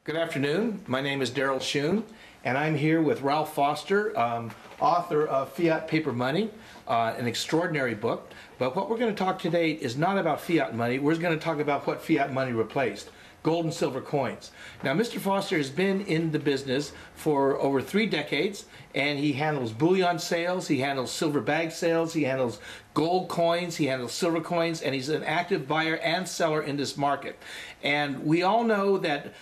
Good afternoon. My name is Darryl Schoon, and I'm here with Ralph Foster, author of Fiat Paper Money, an extraordinary book. But what we're going to talk today is not about fiat money. We're going to talk about what fiat money replaced. Gold and silver coins. Now, Mr. Foster has been in the business for over 3 decades, and he handles bullion sales, he handles silver bag sales, he handles gold coins, he handles silver coins, and he's an active buyer and seller in this market. And we all know that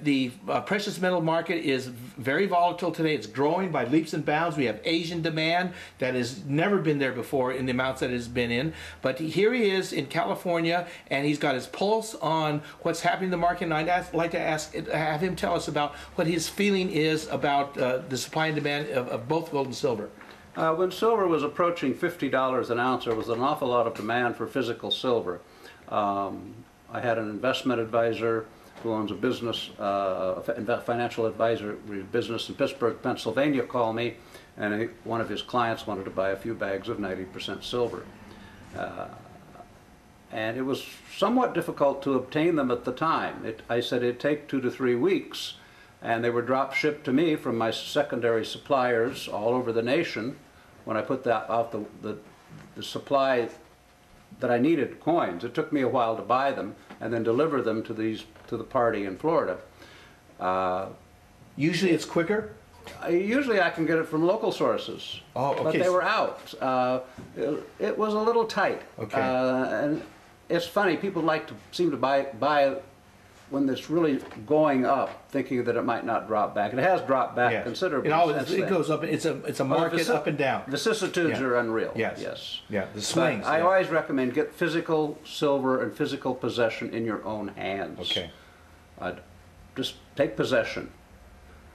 the precious metal market is very volatile today. It's growing by leaps and bounds. We have Asian demand that has never been there before in the amounts that it has been in. But here he is in California, and he's got his pulse on what's happening in the market. And I'd like to have him tell us about what his feeling is about the supply and demand of both gold and silver. When silver was approaching $50 an ounce, there was an awful lot of demand for physical silver. I had an investment advisor who owns a business, financial advisory business in Pittsburgh, Pennsylvania, call me, and one of his clients wanted to buy a few bags of 90% silver. And it was somewhat difficult to obtain them at the time. I said it'd take 2 to 3 weeks, and they were drop shipped to me from my secondary suppliers all over the nation. When I put that out the supply that I needed coins, it took me a while to buy them and then deliver them to the party in Florida. Usually it's quicker? Usually I can get it from local sources. Oh, okay. But they were out. It was a little tight. Okay. And it's funny, people seem to buy when it's really going up, thinking that it might not drop back. It has dropped back considerably. It goes up. It's a market up and down. Vicissitudes are unreal. Yes. Yeah. The swings. I always recommend get physical silver and physical possession in your own hands. Okay. Just take possession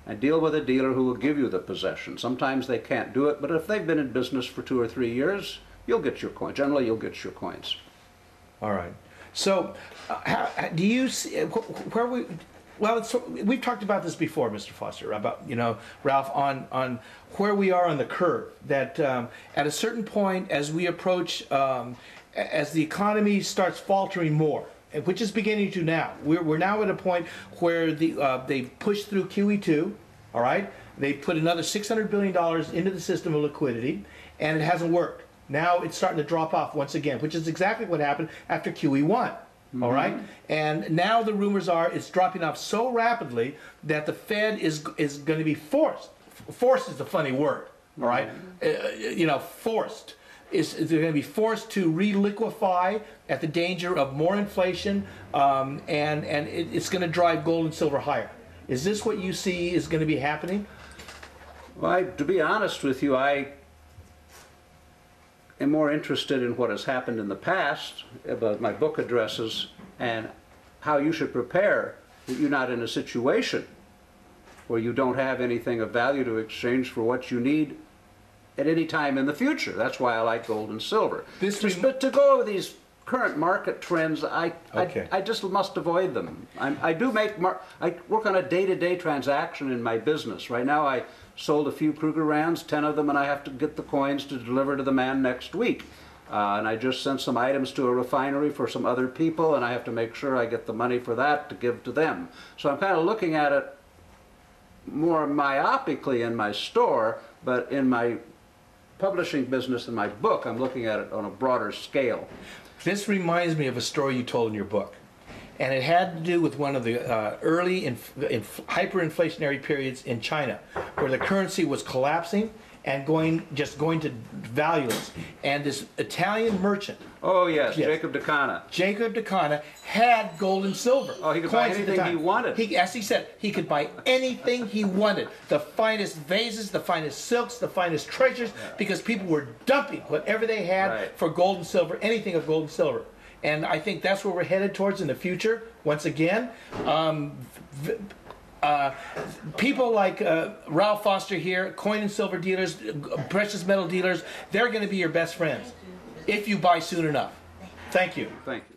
and deal with a dealer who will give you the possession. Sometimes they can't do it, but if they've been in business for 2 or 3 years, you'll get your coins. Generally, you'll get your coins. All right. So, do you see where we? Well, we've talked about this before, Mr. Foster, about Ralph, on where we are on the curve. That at a certain point, as we approach, as the economy starts faltering more, which is beginning to now, we're now at a point where they pushed through QE2. All right, they put another $600 billion into the system of liquidity, and it hasn't worked. Now it's starting to drop off once again, which is exactly what happened after QE1. All right, and now the rumors are it's dropping off so rapidly that the Fed is going to be forced. Forced is a funny word. All right, forced is they're going to be forced to reliquefy at the danger of more inflation, and it's going to drive gold and silver higher. Is this what you see is going to be happening? Well, to be honest with you, I am more interested in what has happened in the past, about my book addresses, and how you should prepare that you're not in a situation where you don't have anything of value to exchange for what you need at any time in the future. That's why I like gold and silver. But to go over these current market trends, I just must avoid them. I work on a day-to-day transaction in my business. Right now I sold a few Krugerrands, 10 of them, and I have to get the coins to deliver to the man next week. And I just sent some items to a refinery for some other people, and I have to make sure I get the money for that to give to them. So I'm kind of looking at it more myopically in my store, but in my publishing business, in my book, I'm looking at it on a broader scale. This reminds me of a story you told in your book, and it had to do with one of the early hyperinflationary periods in China, where the currency was collapsing and just going to valueless. And this Italian merchant, Jacob Decana. Jacob Decana had gold and silver. Oh, he could buy anything he wanted. As he said, he could buy anything he wanted. The finest vases, the finest silks, the finest treasures, because people were dumping whatever they had for gold and silver, anything of gold and silver. And I think that's where we're headed towards in the future. Once again, people like Ralph Foster here, coin and silver dealers, precious metal dealers, they're going to be your best friends if you buy soon enough. Thank you. Thank you.